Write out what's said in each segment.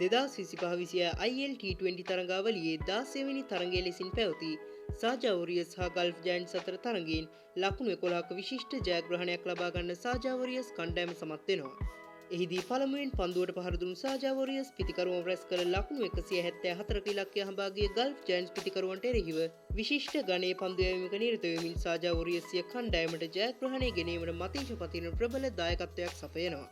2025 IL T20 තරඟාවලියේ 16 වෙනි තරඟය ලෙසින් පැවති සාජා වොරියර්ස් හා ගල්ෆ් ජයන්ට්ස් අතර තරඟයෙන් ලකුණු 11ක විශිෂ්ට ජයග්‍රහණයක් ලබා ගන්න සාජා වොරියර්ස් කණ්ඩායම සමත් වෙනවා. එහිදී පළමුවෙන් පන්දුවට පහර දුන් සාජා වොරියර්ස් පිතිකරුවන් රැස් කළ ලකුණු 174ක ඉලක්කය හඹා ගිය ගල්ෆ් ජයන්ට්ස් පිතිකරුවන්ට එරෙහිව විශිෂ්ට ගණයේ පන්දු යැවීමක නිරත වෙමින් සාජා වොරියර්ස් කණ්ඩායමට ජයග්‍රහණය ගෙනීමට මතීෂ පතින ප්‍රබල දායකත්වයක් සපයනවා.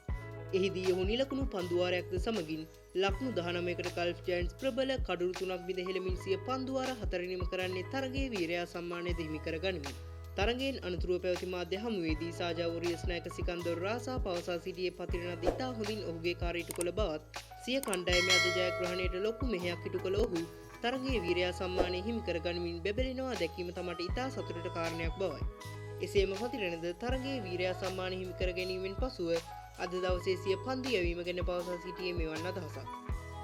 එහිදී ඔහු නිලකුණු පන්දුවාරයක්ද සමගින් ලකුණු 19කට ගල්ෆ් ජයන්ට්ස් ප්‍රබල කඩුළු 3ක් බිඳ හෙළමින් සිය පන්දුවාර හතරවෙනිම කරන්නේ තරගයේ වීරයා සම්මානය දෙහිමි කර ගනිමින්. තරගයෙන් අනතුරුව පැවති මාධ්‍ය හමුවේදී සාජා වොරියර්ස් නායක සිකන්දර් රාසා පවසා සිටියේ පතිරණ දිතා හොඳින් ඔහුගේ කාර්යය ඉටු කළ බවත් සිය කණ්ඩායමේ අද ජයග්‍රහණයට ලොකු මෙහෙයක් ඉටු කළ ඔහු තරගයේ වීරයා සම්මානය හිමි කර ගනිමින් බැබලෙනවා දැකීම තමට ඉතා සතුටට කාරණයක් බවයි. එසේම පතිරණද තරගයේ වීරයා සම්මානය හිමි කර ගැනීමෙන් පසුව අද දවසේ සිය පන්දු යැවීම ගැන පවසා සිටියේ මෙවන් අදහසක්.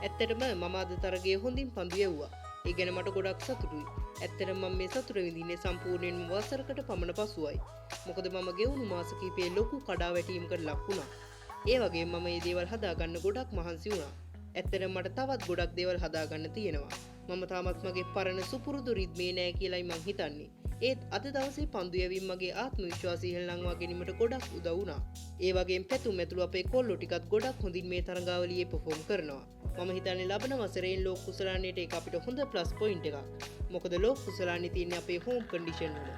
ඇත්තටම මම අද තරගයේ හොඳින් පන්දු යැව්වා. ඒ ගැන මට ගොඩක් සතුටුයි. ඇත්තටම මම මේ සතුට විඳින්නේ සම්පූර්ණයෙන්ම වසරකට පමණ පසුවයි. මොකද මම ගෙවුණු මාස කිහිපයේ ලොකු කඩාවැටීමකට ලක් වුණා. ඒ වගේම මම මේ දේවල් හදාගන්න ගොඩක් මහන්සි වුණා. ඇත්තටම මට තවත් ගොඩක් දේවල් හදාගන්න තියෙනවා. මම තාමත් මගේ පරණ සුපුරුදු රිද්මේ නෑ කියලායි මං හිතන්නේ. ඒත් අද දවසේ පන්දු යැවීම මගේ ආත්ම විශ්වාසය ඉහළ නංවා ගැනීමට ගොඩක් උදව් වුණා. ඒ වගේම පැතුම් ඇතුළු අපේ කොල්ලෝ ටිකත් ගොඩක් හොඳින් මේ තරඟාවලියේ පර්ෆෝම් කරනවා. මම හිතන්නේ ලබන වසරේ ලෝක කුසලානයට ඒක අපිට හොඳ ප්ලස් පොයින්ට් එකක්. මොකද ලෝක කුසලානේ තියෙන්නේ අපේ හෝම් කන්ඩිෂන් වල.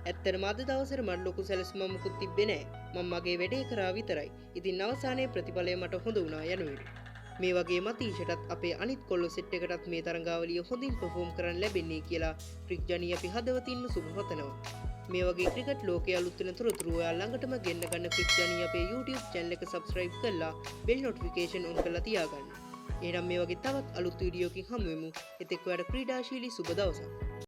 ඇත්තටම අද දවසේ මට ලොකු සැලසුමක් මුකුත් තිබ්බේ නෑ. මම මගේ වැඩේ කරා විතරයි. ඉතින් අවසානයේ ප්‍රතිඵලය මට හොඳ වුණා යනුවෙන්. මේ වගේ මතීෂටත් අපේ අනිත් කොල්ලෝ සෙට් එකටත් මේ තරඟාවලිය හොඳින් පර්ෆෝම් කරන්න ලැබෙන්නේ කියලා ක්‍රික් ජනී අපි හදවතින්ම සුබ පතනවා. මේ වගේ ක්‍රිකට් ලෝකයේ අලුත් වෙන තොරතුරු ඔයා ළඟටම ගෙන්න ගන්න ක්‍රික් ජනී අපේ YouTube channel එක subscribe කරලා bell notification on කරලා තියාගන්න. එහෙනම් මේ වගේ තවත් අලුත් වීඩියෝකින් හමු වෙමු. එතෙක් ඔයාලට ක්‍රීඩාශීලී සුබ දවසක්.